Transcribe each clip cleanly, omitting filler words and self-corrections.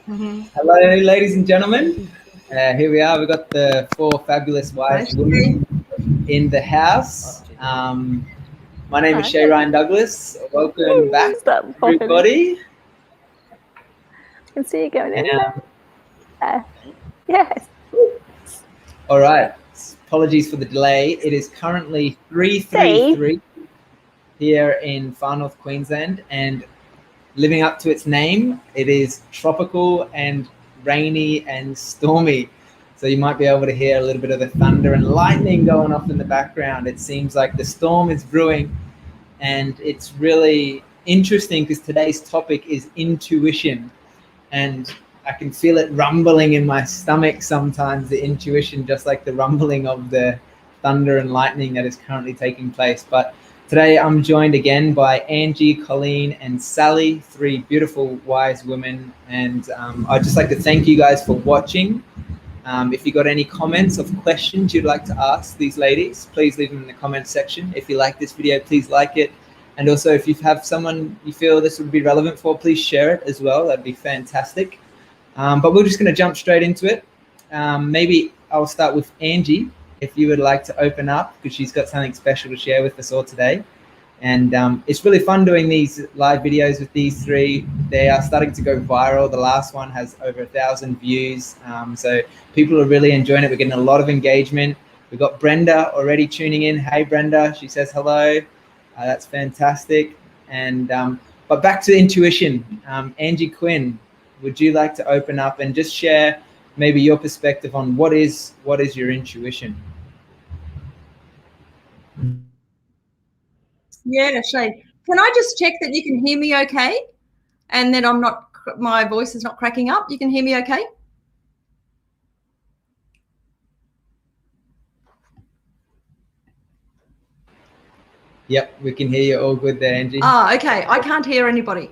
Hello, ladies and gentlemen. Here we are. We've got the 4 fabulous wise women in the house. My name is Shay Ryan Douglas. Welcome back, everybody. I can see you going in there. Yes. All right. Apologies for the delay. It is currently 3:33 here in far north Queensland, and living up to its name, it is tropical and rainy and stormy. So you might be able to hear a little bit of the thunder and lightning going off in the background. It seems like the storm is brewing, and it's really interesting because today's topic is intuition, and I can feel it rumbling in my stomach sometimes, the intuition, just like the rumbling of the thunder and lightning that is currently taking place. But today I'm joined again by Angie, Colleen, and Sally, 3 beautiful, wise women. And I'd just like to thank you guys for watching. If you got any comments or questions you'd like to ask these ladies, please leave them in the comments section. If you like this video, please like it. And also, if you have someone you feel this would be relevant for, please share it as well. That'd be fantastic. But we're just going to jump straight into it. Maybe I'll start with Angie, if you would like to open up, because she's got something special to share with us all today. And it's really fun doing these live videos with these 3. They are starting to go viral. The last one has over 1,000 views. So people are really enjoying it. We're getting a lot of engagement. We've got Brenda already tuning in. Hey, Brenda. She says hello. That's fantastic. And but back to intuition. Angie, Quinn, would you like to open up and just share maybe your perspective on what is your intuition? Yeah, Shay. Can I just check that you can hear me okay? And then my voice is not cracking up. You can hear me okay? Yep, we can hear you all good there, Angie. Okay. I can't hear anybody.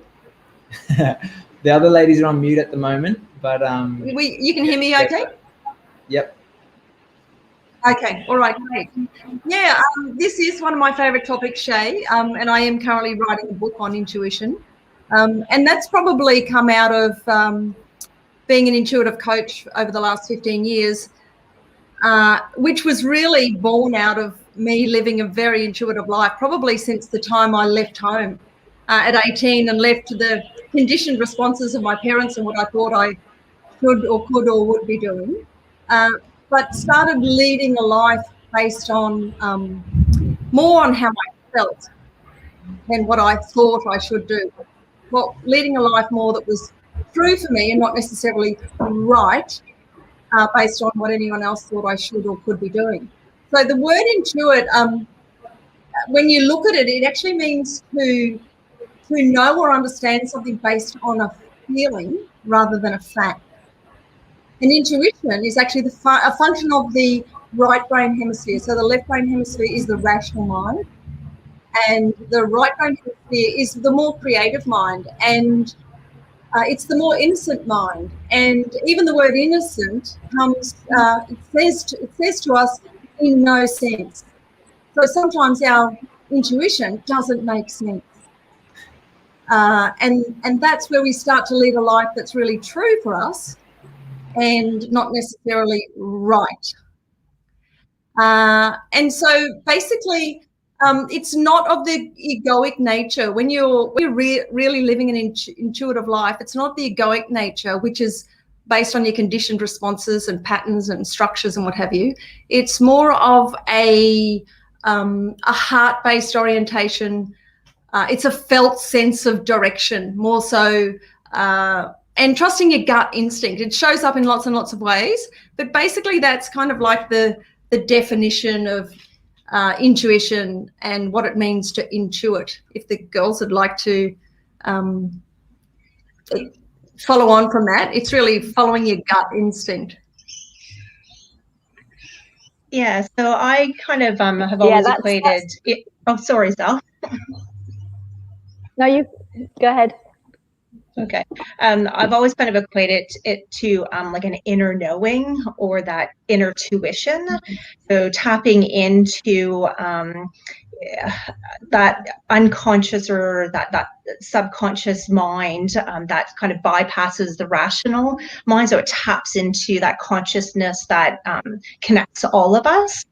The other ladies are on mute at the moment, but you can hear me okay? Yep. Okay, all right, great. Yeah, this is one of my favourite topics, Shay, and I am currently writing a book on intuition. And that's probably come out of being an intuitive coach over the last 15 years, which was really born out of me living a very intuitive life, probably since the time I left home at 18 and left the conditioned responses of my parents and what I thought I should or could or would be doing. But started leading a life based on more on how I felt than what I thought I should do. Well, leading a life more that was true for me and not necessarily right based on what anyone else thought I should or could be doing. So the word intuit, when you look at it, it actually means to know or understand something based on a feeling rather than a fact. And intuition is actually a function of the right brain hemisphere. So the left brain hemisphere is the rational mind, and the right brain hemisphere is the more creative mind, and it's the more innocent mind. And even the word innocent comes, it says to us in no sense. So sometimes our intuition doesn't make sense. And that's where we start to lead a life that's really true for us and not necessarily right. And so basically, it's not of the egoic nature. When you're really living an intuitive life, it's not the egoic nature, which is based on your conditioned responses and patterns and structures and what have you. It's more of a heart-based orientation. It's a felt sense of direction, more so, and trusting your gut instinct. It shows up in lots and lots of ways, but basically that's kind of like the definition of intuition and what it means to intuit. If the girls would like to follow on from that, it's really following your gut instinct. Yeah, so I kind of have always equated it. Oh, sorry, Sal. No, you go ahead. Okay. I've always kind of equated it to like an inner knowing or that inner tuition. So tapping into that unconscious or that subconscious mind that kind of bypasses the rational mind. So it taps into that consciousness that connects all of us.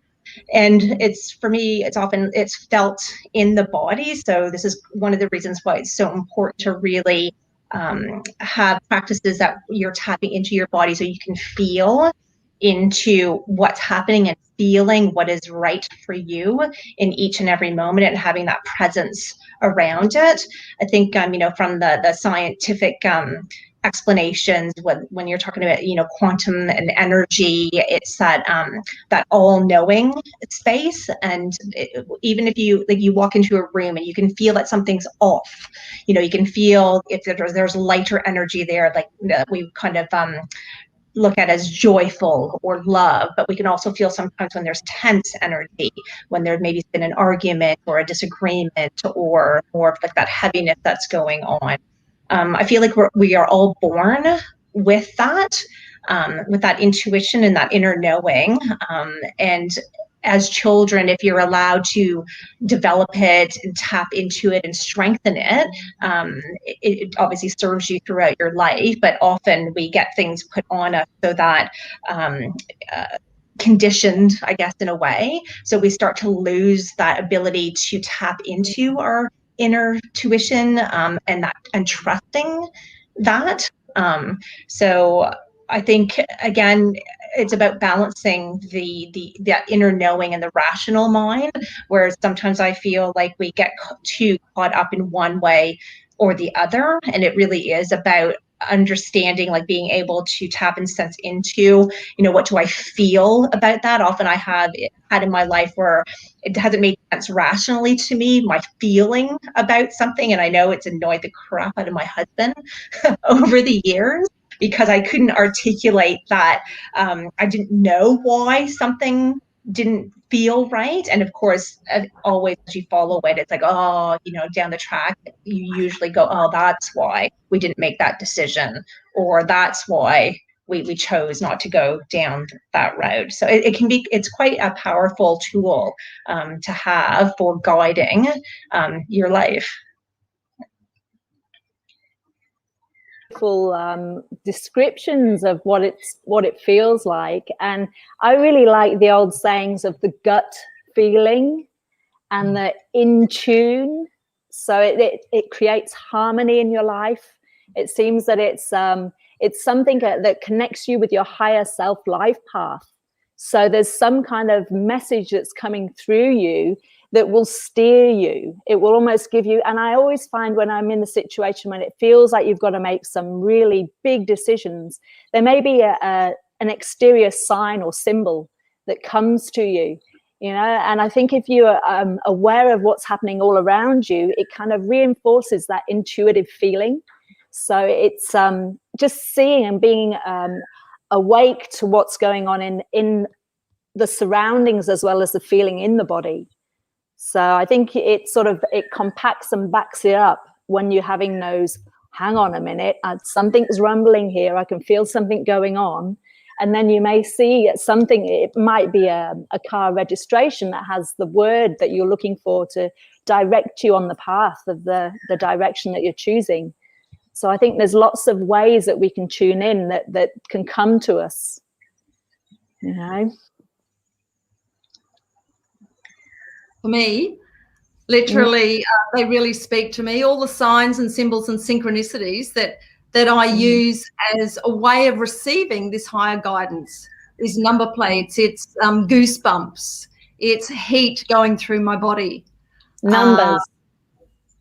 And for me, it's felt in the body. So this is one of the reasons why it's so important to really have practices that you're tapping into your body so you can feel into what's happening and feeling what is right for you in each and every moment and having that presence around it. I think, from the scientific explanations when you're talking about quantum and energy, it's that all-knowing space. And even if you walk into a room and you can feel that something's off, you can feel if there's lighter energy there, like we kind of look at as joyful or love, but we can also feel sometimes when there's tense energy, when there maybe been an argument or a disagreement or more of like that heaviness that's going on. I feel like we are all born with that intuition and that inner knowing. And as children, if you're allowed to develop it and tap into it and strengthen it, it obviously serves you throughout your life. But often we get things put on us so that conditioned, I guess, in a way. So we start to lose that ability to tap into our inner tuition and trusting that. So I think, again, it's about balancing that inner knowing and the rational mind, where sometimes I feel like we get too caught up in one way or the other. And it really is about understanding, like being able to tap and sense into, what do I feel about that? Often I have had in my life where it hasn't made sense rationally to me, my feeling about something. And I know it's annoyed the crap out of my husband over the years because I couldn't articulate that. I didn't know why something didn't feel right. And of course, always as you follow it, it's like, down the track, you usually go, oh, that's why we didn't make that decision, or that's why we chose not to go down that road. So it's quite a powerful tool to have for guiding your life. Descriptions of what it feels like, and I really like the old sayings of the gut feeling and the in tune. So it creates harmony in your life. It seems that it's something that connects you with your higher self life path. So there's some kind of message that's coming through you that will steer you. It will almost give you, and I always find when I'm in the situation when it feels like you've got to make some really big decisions, there may be an exterior sign or symbol that comes to you, and I think if you are aware of what's happening all around you, it kind of reinforces that intuitive feeling. So it's just seeing and being awake to what's going on in the surroundings as well as the feeling in the body. So I think it compacts and backs it up when you're having those, hang on a minute, something's rumbling here, I can feel something going on. And then you may see something, it might be a car registration that has the word that you're looking for to direct you on the path of the direction that you're choosing. So I think there's lots of ways that we can tune in that can come to us, For me, literally, they really speak to me. All the signs and symbols and synchronicities that I use as a way of receiving this higher guidance, these number plates, it's goosebumps, it's heat going through my body. Numbers.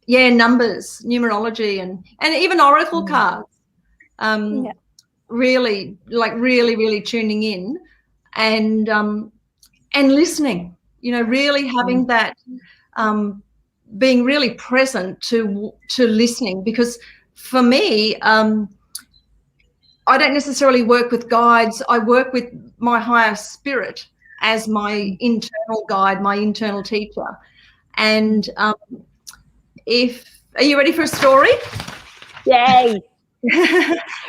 Numbers, numerology, and even oracle cards. Really, really tuning in and listening. Really having that, being really present to listening, because for me, I don't necessarily work with guides. I work with my higher spirit as my internal guide, my internal teacher. And are you ready for a story? Yay!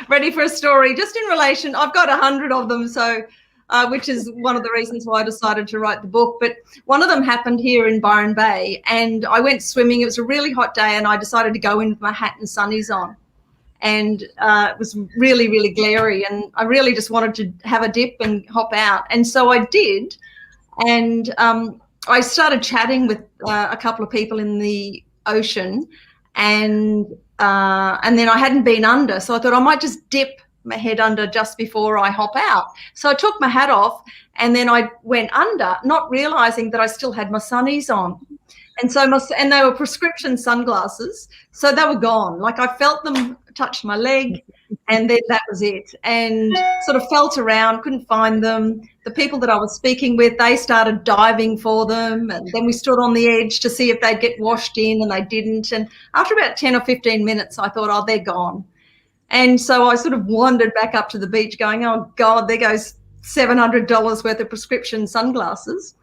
Ready for a story? Just in relation, I've got 100 of them, so which is one of the reasons why I decided to write the book. But one of them happened here in Byron Bay, and I went swimming. It was a really hot day, and I decided to go in with my hat and sunnies on. And it was really, really glary, and I really just wanted to have a dip and hop out. And so I did, and I started chatting with a couple of people in the ocean, and then I hadn't been under, so I thought I might just dip my head under just before I hop out. So I took my hat off, and then I went under, not realising that I still had my sunnies on. And so and they were prescription sunglasses, so they were gone. Like, I felt them touch my leg, and then that was it. And sort of felt around, couldn't find them. The people that I was speaking with, they started diving for them, and then we stood on the edge to see if they'd get washed in, and they didn't. And after about 10 or 15 minutes, I thought, oh, they're gone. And so I sort of wandered back up to the beach going, oh, God, there goes $700 worth of prescription sunglasses.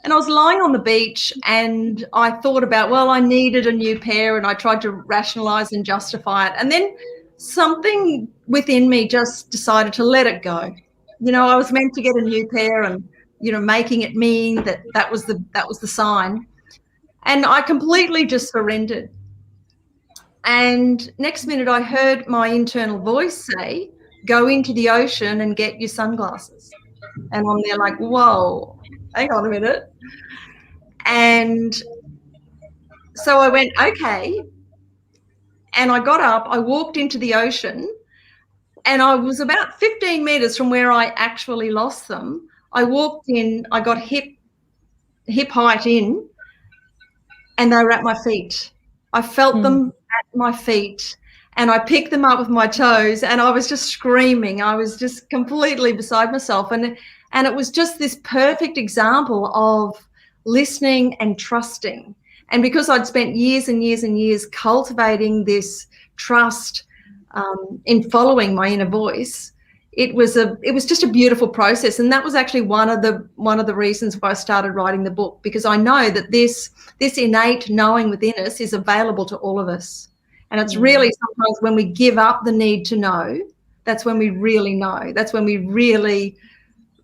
And I was lying on the beach, and I thought about, well, I needed a new pair, and I tried to rationalise and justify it. And then something within me just decided to let it go. You know, I was meant to get a new pair, and, you know, making it mean that was the sign. And I completely just surrendered. And next minute I heard my internal voice say, go into the ocean and get your sunglasses. And I'm there like, whoa, hang on a minute. And so I went, okay. And I got up, I walked into the ocean, and I was about 15 metres from where I actually lost them. I walked in, I got hip height in, and they were at my feet. I felt them at my feet, and I picked them up with my toes, and I was just screaming. I was just completely beside myself. And it was just this perfect example of listening and trusting. And because I'd spent years and years and years cultivating this trust in following my inner voice, it was just a beautiful process. And that was actually one of the reasons why I started writing the book, because I know that this innate knowing within us is available to all of us. And it's really sometimes when we give up the need to know, that's when we really know. That's when we really,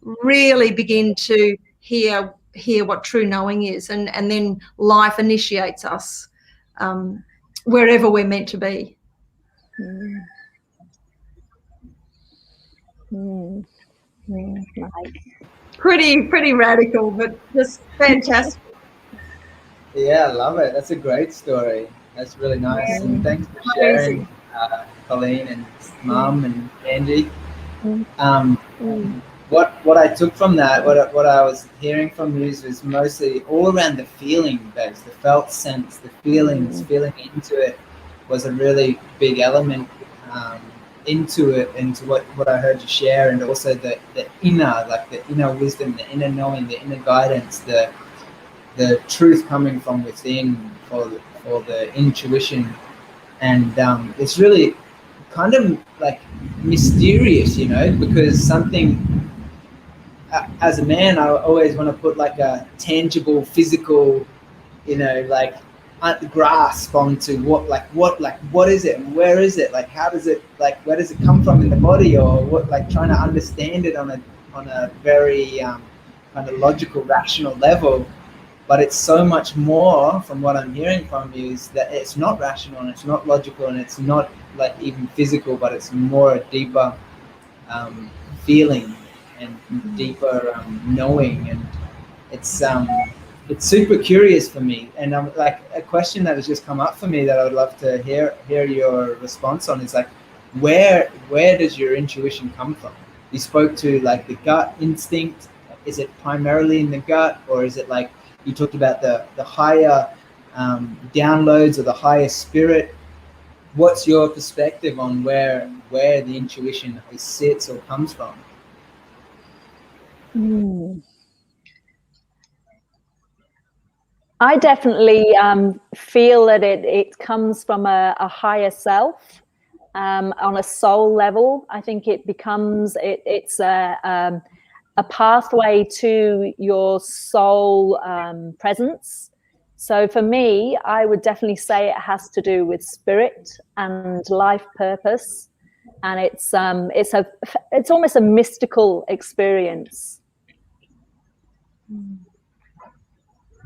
really begin to hear what true knowing is, and then life initiates us wherever we're meant to be. Nice. Pretty radical, but just fantastic. Yeah, I love it. That's a great story. That's really nice. And thanks for sharing, Colleen and Mum and Angie. What I took from that, what I was hearing from you was mostly all around the feeling base, the felt sense, the feelings, feeling into it was a really big element into it, into what I heard you share, and also the inner, like the inner wisdom, the inner knowing, the inner guidance, the truth coming from within for the intuition. And it's really kind of like mysterious, you know, because something, as a man, I always want to put like a tangible, physical, you know, like grasp onto what is it, and where is it, like how does it, like where does it come from in the body, or what, like trying to understand it on a very kind of logical, rational level. But it's so much more, from what I'm hearing from you, is that it's not rational, and it's not logical, and it's not like even physical, but it's more a deeper feeling and deeper knowing. And it's super curious for me. And like a question that has just come up for me that I would love to hear your response on is like, where does your intuition come from? You spoke to like the gut instinct. Is it primarily in the gut, or is it like you talked about the higher downloads or the higher spirit? What's your perspective on where the intuition sits or comes from? I definitely feel that it comes from a higher self, on a soul level. I think it becomes it's a pathway to your soul presence, So for me, I would definitely say it has to do with spirit and life purpose, and it's almost a mystical experience.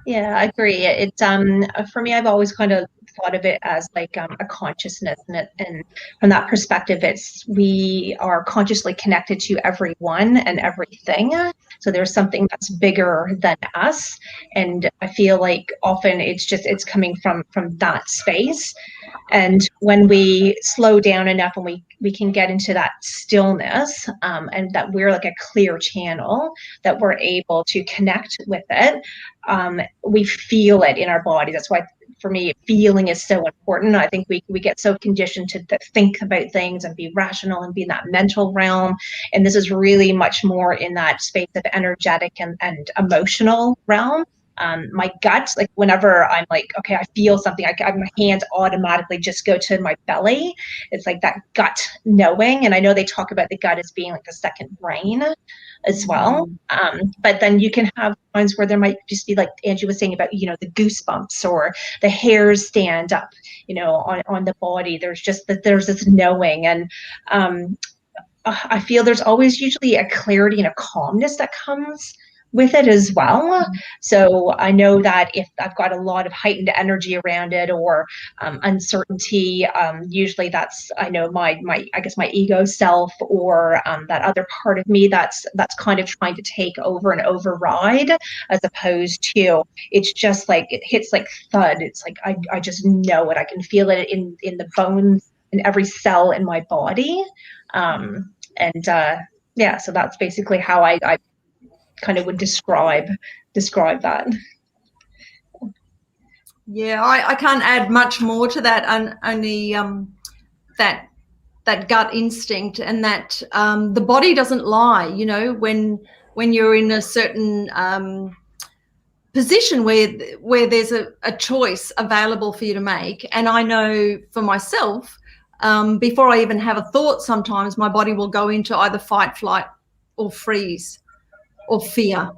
Yeah, I agree. It's for me, I've always kind of thought of it as like a consciousness, and from that perspective, we are consciously connected to everyone and everything. So there's something that's bigger than us, and I feel like often it's coming from that space. And when we slow down enough and we can get into that stillness, and that we're like a clear channel, that we're able to connect with it, we feel it in our body. That's why for me, feeling is so important. I think we get so conditioned to think about things and be rational and be in that mental realm. And this is really much more in that space of energetic and emotional realm. My gut, like whenever I'm like, okay, I feel something, my hands automatically just go to my belly. It's like that gut knowing. And I know they talk about the gut as being like the second brain as well. But then you can have times where there might just be, like Angie was saying about, the goosebumps or the hairs stand up, on the body. There's this knowing. And I feel there's always usually a clarity and a calmness that comes with it as well. So I know that if I've got a lot of heightened energy around it or uncertainty, usually that's, I know my ego self or that other part of me that's kind of trying to take over and override, as opposed to it's just like it hits like thud. It's like I just know it. I can feel it in the bones, in every cell in my body. Yeah, so that's basically how I kind of would describe that. Yeah, I can't add much more to that. Only that gut instinct, and that the body doesn't lie. When you're in a certain position where there's a choice available for you to make, and I know for myself, before I even have a thought, sometimes my body will go into either fight, flight, or freeze, or fear.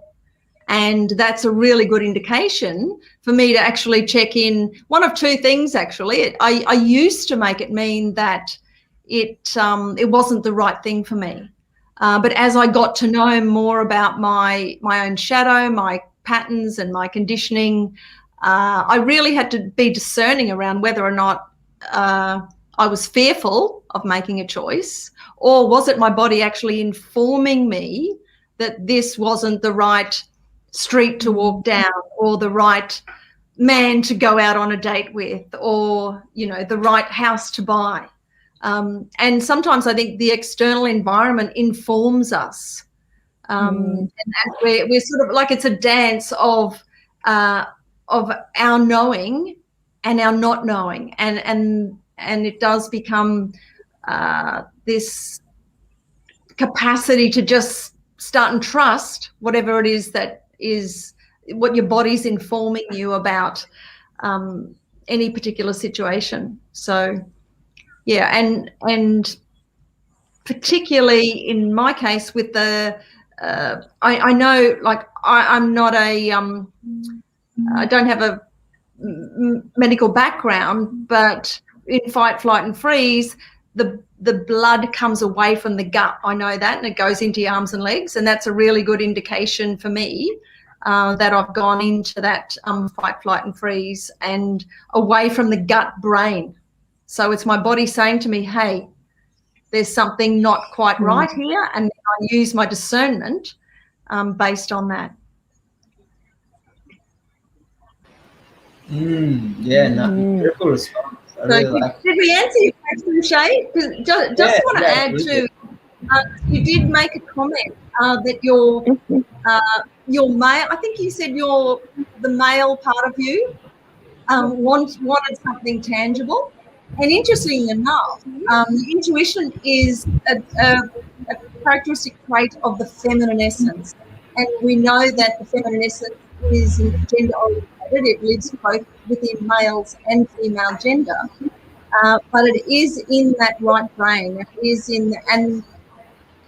And that's a really good indication for me to actually check in. One of two things, actually. I used to make it mean that it wasn't the right thing for me. But as I got to know more about my own shadow, my patterns and my conditioning, I really had to be discerning around whether or not I was fearful of making a choice, or was it my body actually informing me that this wasn't the right street to walk down, or the right man to go out on a date with, or the right house to buy. And sometimes I think the external environment informs us, and we're sort of like, it's a dance of our knowing and our not knowing, and it does become this capacity to just start and trust whatever it is that is what your body's informing you about any particular situation. So yeah, and particularly in my case with the I know, like, I'm not a I don't have a medical background, but in fight, flight and freeze, the blood comes away from the gut. I know that, and it goes into your arms and legs, and that's a really good indication for me that I've gone into that fight, flight and freeze and away from the gut brain. So it's my body saying to me, hey, there's something not quite right here, and I use my discernment based on that. Beautiful response. I really like it. Did we answer your question, Shay? Just want to add too, you did make a comment that your male, I think you said the male part of you wanted something tangible. And interestingly enough, intuition is a characteristic trait of the feminine essence. And we know that the feminine essence is gender oriented. It lives both within males and female gender. But it is in that right brain. It is in,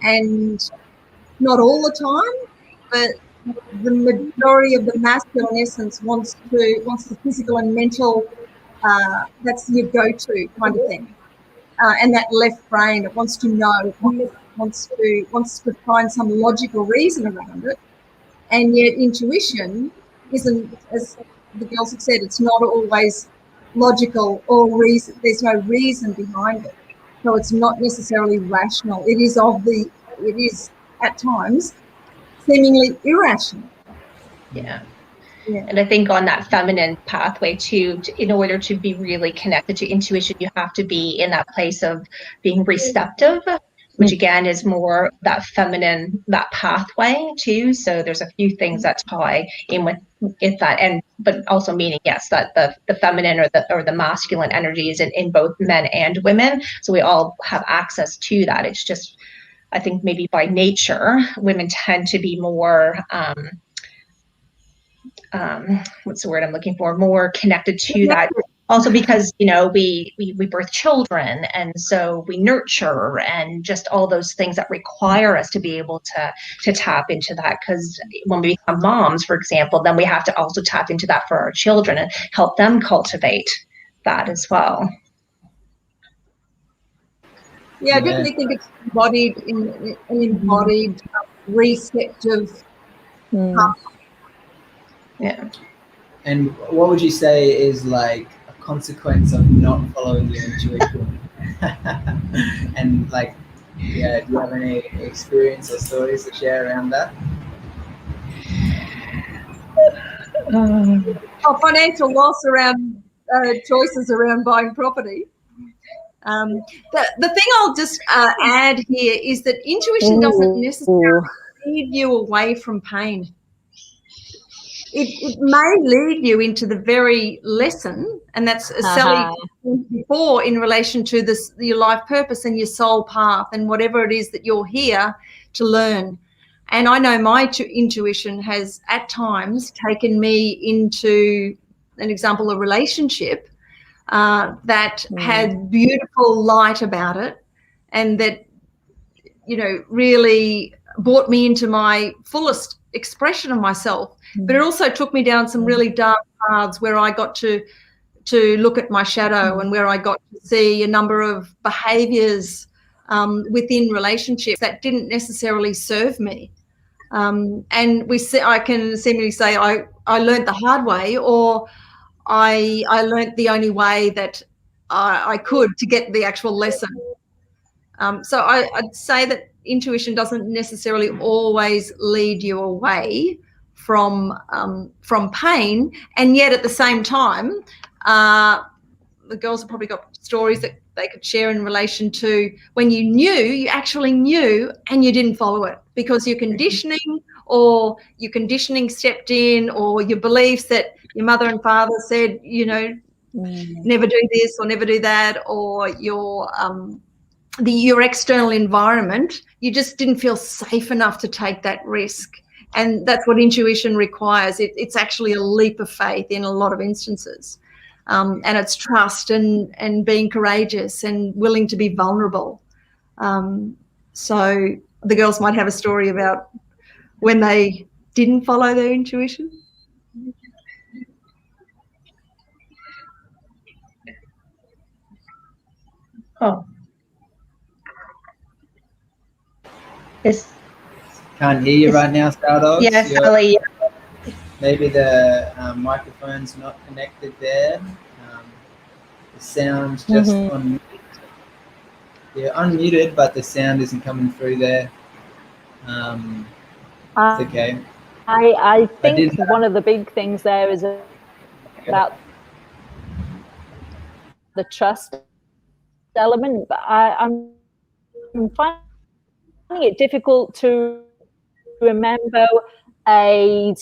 and not all the time, but the majority of the masculine essence wants the physical and mental. That's your go-to kind of thing. And that left brain, it wants to know, it wants to find some logical reason around it. And yet intuition isn't, as the girls have said, it's not always logical or reason. There's no reason behind it. So it's not necessarily rational. It is at times seemingly irrational. Yeah. And I think on that feminine pathway too, in order to be really connected to intuition, you have to be in that place of being receptive, which again is more that feminine, that pathway too. So there's a few things that tie in with that, and but also meaning, yes, that the feminine or the masculine energy is in both men and women. So we all have access to that. It's just, I think maybe by nature, women tend to be more what's the word I'm looking for? More connected to that. Also because, you know, we birth children, and so we nurture, and just all those things that require us to be able to tap into that. Because when we become moms, for example, then we have to also tap into that for our children and help them cultivate that as well. Yeah, I definitely think it's embodied in an embodied receptive path. Yeah. And what would you say is like a consequence of not following your intuition? And like, yeah, do you have any experience or stories to share around that? Financial loss around choices around buying property. The thing I'll just add here is that intuition doesn't necessarily lead you away from pain. It may lead you into the very lesson, and that's Sally before in relation to this, your life purpose and your soul path and whatever it is that you're here to learn. And I know my intuition has at times taken me into, an example, a relationship that had beautiful light about it, and that, you know, really brought me into my fullest expression of myself. But it also took me down some really dark paths where I got to look at my shadow, and where I got to see a number of behaviours within relationships that didn't necessarily serve me. And I can seemingly say I learned the hard way, or I learnt the only way that I could to get the actual lesson. So I'd say that intuition doesn't necessarily always lead you away from pain, and yet at the same time, the girls have probably got stories that they could share in relation to when you actually knew and you didn't follow it because your conditioning stepped in, or your beliefs that your mother and father said, you know, never do this or never do that, or your external environment, you just didn't feel safe enough to take that risk. And that's what intuition requires. It's actually a leap of faith in a lot of instances. And it's trust and being courageous and willing to be vulnerable. So the girls might have a story about when they didn't follow their intuition. Oh. Can't hear you right now, Stardog. Yes, Sally. Maybe the microphone's not connected there. The sound's just on. You're unmuted, but the sound isn't coming through there. It's okay. I think one of the big things there is about the trust element, but I'm finding it difficult to remember a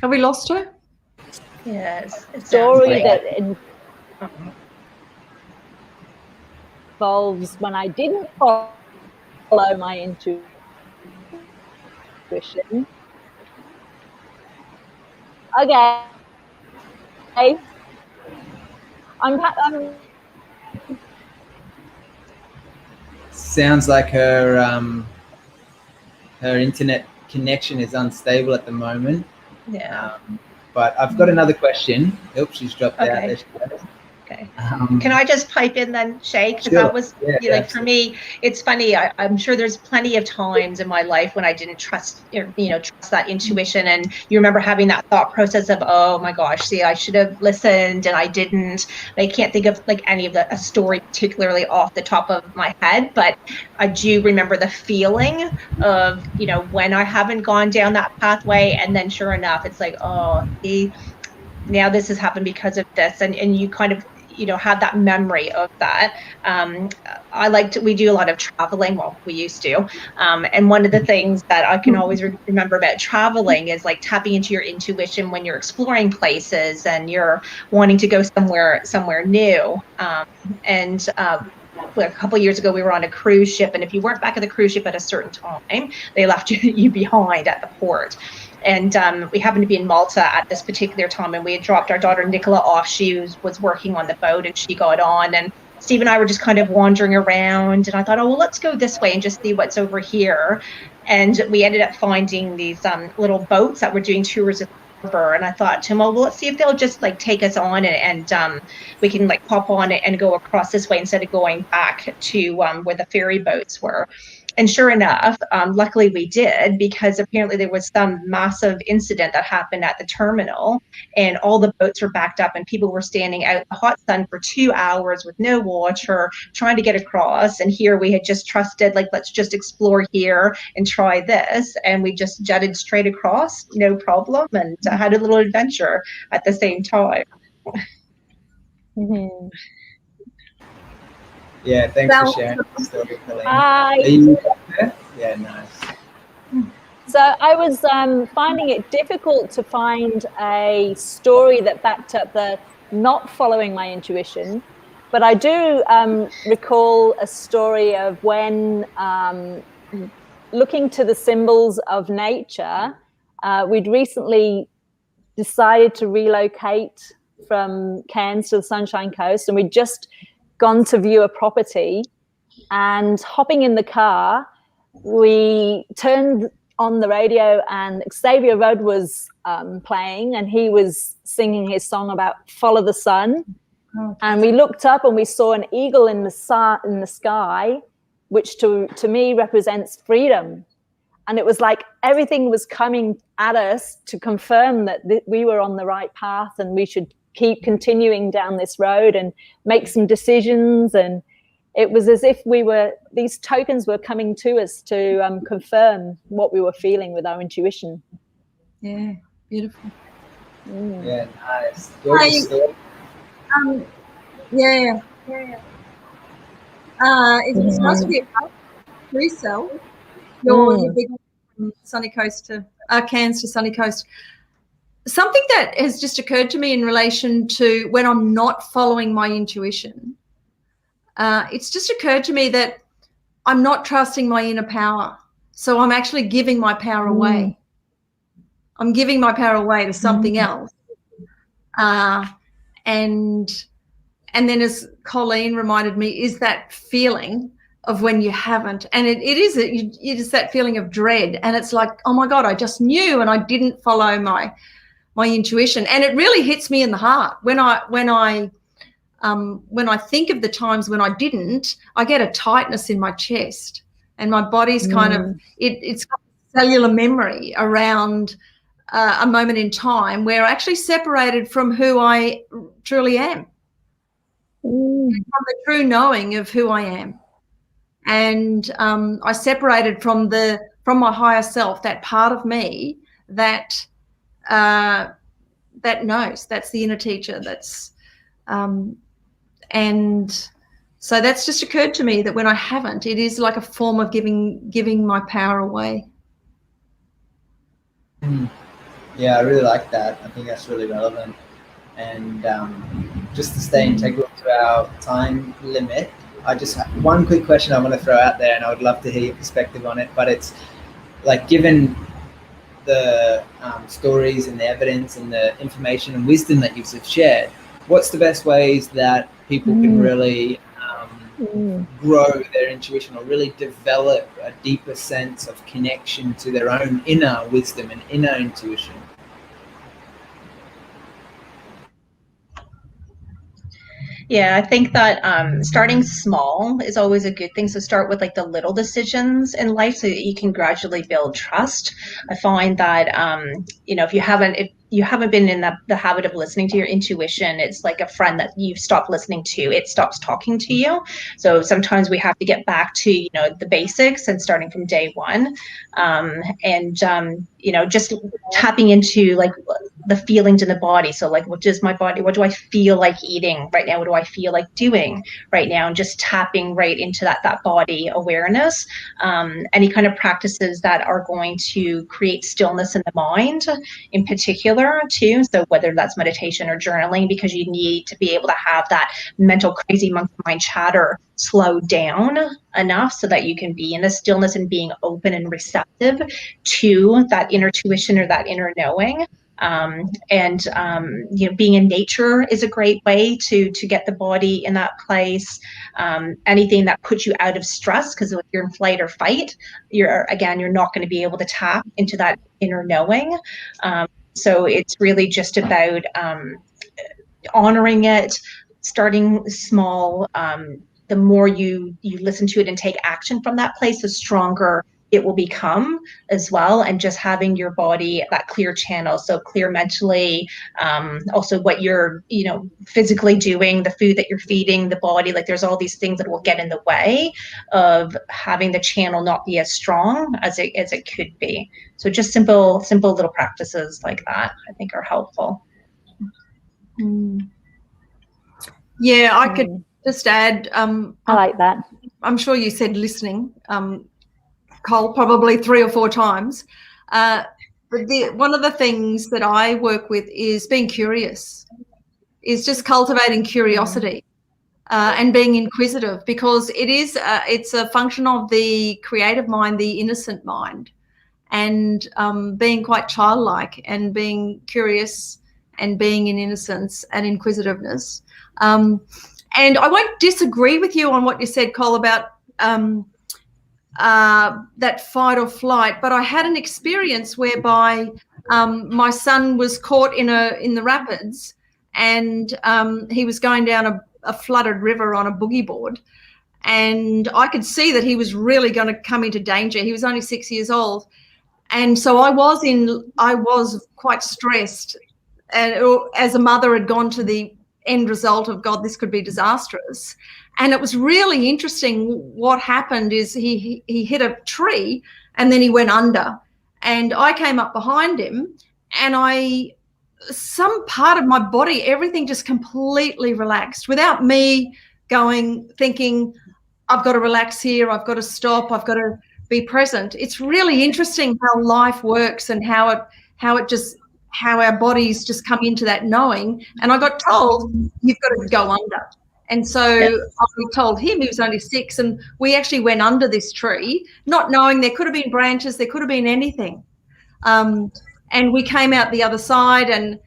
Have we lost her? Yes. story that involves when I didn't follow my intuition. Okay. I'm sounds like her internet connection is unstable at the moment. Yeah. But I've got another question. Oops, she's dropped out. There she goes. Okay. Can I just pipe in then, Shay? Because Sure. that was like for me, it's funny. I'm sure there's plenty of times in my life when I didn't trust that intuition. And you remember having that thought process of, oh my gosh, see, I should have listened and I didn't. I can't think of like any of a story particularly off the top of my head, but I do remember the feeling of, when I haven't gone down that pathway, and then sure enough, it's like, oh, now this has happened because of this, and you kind of have that memory of that. We do a lot of traveling. Well, we used to, and one of the things that I can always remember about traveling is like tapping into your intuition when you're exploring places and you're wanting to go somewhere new. A couple of years ago, we were on a cruise ship, and if you weren't back at the cruise ship at a certain time, they left you behind at the port. And we happened to be in Malta at this particular time, and we had dropped our daughter Nicola off. She was working on the boat, and she got on, and Steve and I were just kind of wandering around, and I thought, oh, well, let's go this way and just see what's over here. And we ended up finding these little boats that were doing tours of the river, and I thought to him, well, let's see if they'll just like take us on, and we can like pop on it and go across this way instead of going back to where the ferry boats were. And sure enough, luckily we did, because apparently there was some massive incident that happened at the terminal, and all the boats were backed up and people were standing out in the hot sun for 2 hours with no water trying to get across. And here we had just trusted, like, let's just explore here and try this. And we just jetted straight across, no problem, and had a little adventure at the same time. Mm-hmm. Yeah, thanks for sharing the story, Colleen. Hi. Are you there? Yeah, nice. So I was finding it difficult to find a story that backed up the not following my intuition, but I do recall a story of when looking to the symbols of nature, we'd recently decided to relocate from Cairns to the Sunshine Coast, and we'd just gone to view a property, and hopping in the car, we turned on the radio and Xavier Rudd was playing, and he was singing his song about follow the sun. Oh. And we looked up and we saw an eagle in the sky, which to me represents freedom. And it was like everything was coming at us to confirm that we were on the right path and we should keep continuing down this road and make some decisions. And it was as if these tokens were coming to us to confirm what we were feeling with our intuition. Yeah, beautiful. Mm. Yeah, nice. Gorgeous story. It's nice to be a resell your big Sunny Coast to Cairns to Sunny Coast. Something that has just occurred to me in relation to when I'm not following my intuition, it's just occurred to me that I'm not trusting my inner power. So I'm actually giving my power away. I'm giving my power away to something else. And then, as Colleen reminded me, is that feeling of when you haven't. And it is that feeling of dread. And it's like, oh my God, I just knew and I didn't follow my intuition. And it really hits me in the heart when I think of the times when I didn't. I get a tightness in my chest, and my body's kind of it's got cellular memory around a moment in time where I actually separated from who I truly am, from the true knowing of who I am, and I separated from my higher self, that part of me that knows. That's the inner teacher. That's and so that's just occurred to me that when I haven't, it is like a form of giving my power away. Yeah, I really like that. I think that's really relevant. And just to stay integral to our time limit, I just have one quick question I want to throw out there, and I would love to hear your perspective on it. But it's like, given the stories and the evidence and the information and wisdom that you've shared, what's the best ways that people can really grow their intuition or really develop a deeper sense of connection to their own inner wisdom and inner intuition? Yeah, I think that starting small is always a good thing. So start with like the little decisions in life so that you can gradually build trust. I find that, if you haven't been in the habit of listening to your intuition, it's like a friend that you've stopped listening to. It stops talking to you. So sometimes we have to get back to, the basics and starting from day one. Just tapping into like the feelings in the body. So like, what do I feel like eating right now? What do I feel like doing right now? And just tapping right into that body awareness. Any kind of practices that are going to create stillness in the mind in particular too. So whether that's meditation or journaling, because you need to be able to have that mental crazy monkey mind chatter slow down enough so that you can be in the stillness and being open and receptive to that inner tuition or that inner knowing. Being in nature is a great way to get the body in that place. Anything that puts you out of stress, because if you're in flight or fight, you're not going to be able to tap into that inner knowing. So it's really just about honoring it, starting small. The more you listen to it and take action from that place, the stronger it will become as well. And just having your body that clear channel, so clear mentally, also what you're physically doing, the food that you're feeding the body, like there's all these things that will get in the way of having the channel not be as strong as it could be. So just simple little practices like that I think are helpful. Yeah, I could just add, I like that. I'm sure you said listening, Cole, probably 3 or 4 times. But one of the things that I work with is being curious, is just cultivating curiosity and being inquisitive, because it's a function of the creative mind, the innocent mind, and being quite childlike and being curious and being in innocence and inquisitiveness. And I won't disagree with you on what you said, Cole, about that fight or flight, but I had an experience whereby my son was caught in the rapids, and he was going down a flooded river on a boogie board, and I could see that he was really going to come into danger. He was only 6 years old, and so I was quite stressed, and as a mother had gone to the end result of, God, this could be disastrous. And it was really interesting. What happened is he hit a tree and then he went under, and I came up behind him, and some part of my body, everything just completely relaxed without me thinking, I've got to relax here, I've got to stop, I've got to be present. It's really interesting how life works and how our bodies just come into that knowing. And I got told, you've got to go under. And so I told him, he was only 6, and we actually went under this tree, not knowing there could have been branches, there could have been anything. And we came out the other side, and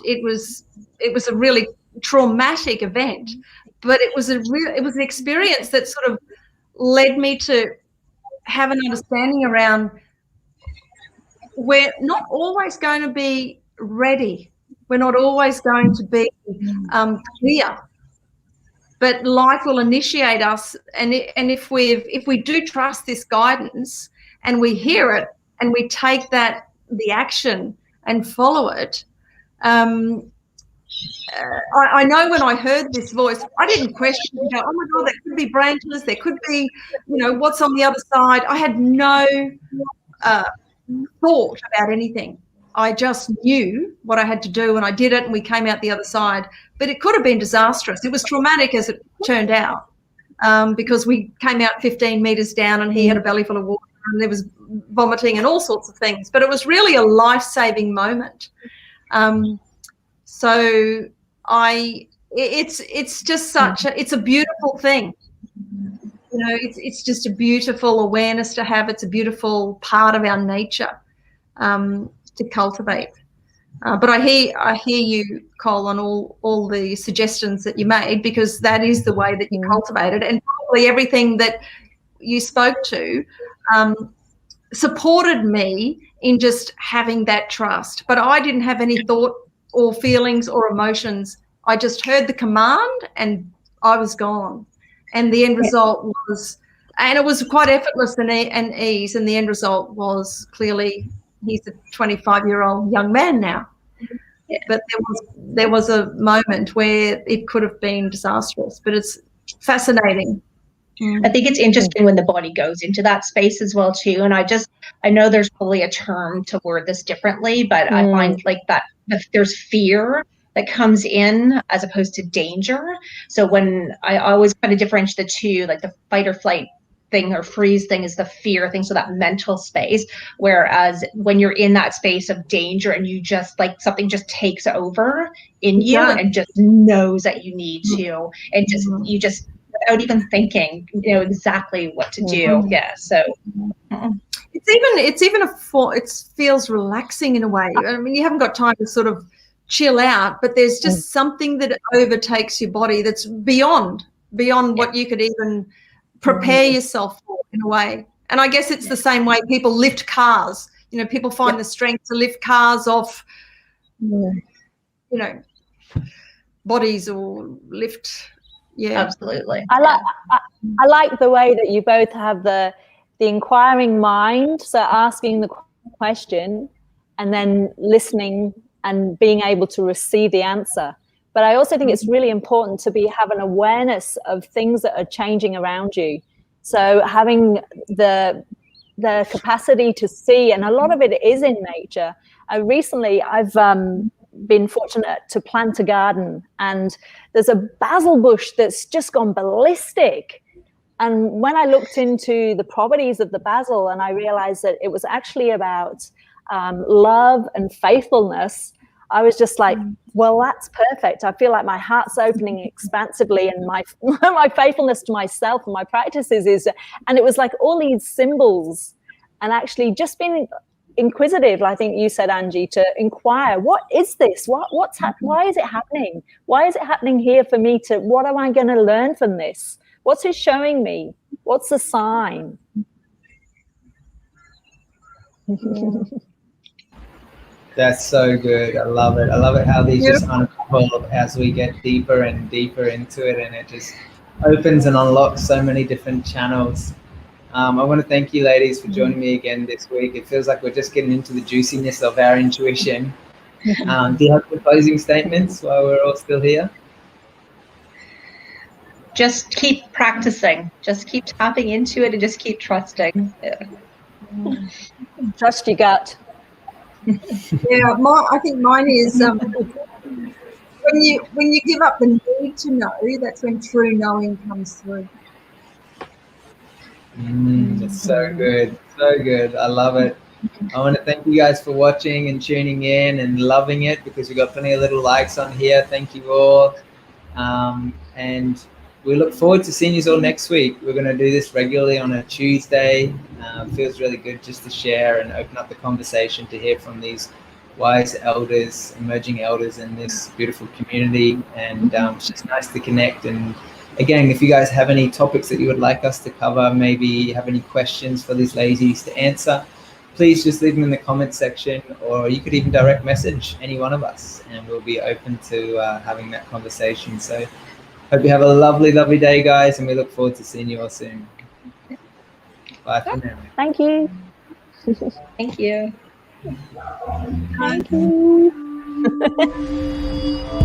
it was a really traumatic event, but it was an experience that sort of led me to have an understanding around, we're not always going to be ready. We're not always going to be clear. But life will initiate us, and if we do trust this guidance and we hear it and we take the action and follow it, I know when I heard this voice, I didn't question. Oh my God, there could be branches, there could be, what's on the other side. I had no thought about anything. I just knew what I had to do, and I did it, and we came out the other side. But it could have been disastrous. It was traumatic as it turned out, because we came out 15 metres down, and he had a belly full of water, and there was vomiting and all sorts of things. But it was really a life-saving moment. It's just it's a beautiful thing. It's just a beautiful awareness to have. It's a beautiful part of our nature to cultivate. But I hear you, Cole, on all the suggestions that you made, because that is the way that you cultivate it, and probably everything that you spoke to supported me in just having that trust. But I didn't have any thought or feelings or emotions. I just heard the command and I was gone. And the end result was, and it was quite effortless and ease, and the end result was clearly he's a 25-year-old young man now. Yeah. But there was a moment where it could have been disastrous, but it's fascinating. I think it's interesting when the body goes into that space as well too. And I know there's probably a term to word this differently, but I find like that there's fear that comes in as opposed to danger. So when I always kind of differentiate the two, like the fight or flight thing or freeze thing is the fear thing, so that mental space, whereas when you're in that space of danger and you just like something just takes over in you and just knows that you need to, and you just without even thinking, you know exactly what to do. Yeah, so it feels relaxing in a way. I mean, you haven't got time to sort of chill out, but there's just something that overtakes your body that's beyond what you could even prepare yourself for in a way. And I guess it's the same way people lift cars. You know, people find the strength to lift cars off, you know, bodies or lift. Yeah, absolutely. I like the way that you both have the inquiring mind, so asking the question and then listening and being able to receive the answer. But I also think it's really important to have an awareness of things that are changing around you. So having the capacity to see, and a lot of it is in nature. Recently, I've been fortunate to plant a garden, and there's a basil bush that's just gone ballistic. And when I looked into the properties of the basil, and I realized that it was actually about love and faithfulness, I was just like, well, that's perfect. I feel like my heart's opening expansively, and my faithfulness to myself and my practices is, and it was like all these symbols, and actually just being inquisitive, I think you said, Angie, to inquire, what is this? Why is it happening? Why is it happening here for me what am I going to learn from this? What's it showing me? What's the sign? That's so good. I love it. I love it how these just unfold as we get deeper and deeper into it, and it just opens and unlocks so many different channels. I want to thank you ladies for joining me again this week. It feels like we're just getting into the juiciness of our intuition. Do you have some closing statements while we're all still here? Just keep practicing. Just keep tapping into it and just keep trusting. Yeah. Trust your gut. Yeah, I think mine is when you give up the need to know, that's when true knowing comes through. That's so good. So good. I love it. I want to thank you guys for watching and tuning in and loving it, because we got plenty of little likes on here. Thank you all. And we look forward to seeing you all next week. We're going to do this regularly on a Tuesday. It feels really good just to share and open up the conversation, to hear from these wise elders, emerging elders in this beautiful community. And it's just nice to connect. And again, if you guys have any topics that you would like us to cover, maybe you have any questions for these ladies to answer, please just leave them in the comments section, or you could even direct message any one of us, and we'll be open to having that conversation. So hope you have a lovely, lovely day, guys, and we look forward to seeing you all soon. Bye for now. Thank you. Thank you. Thank you.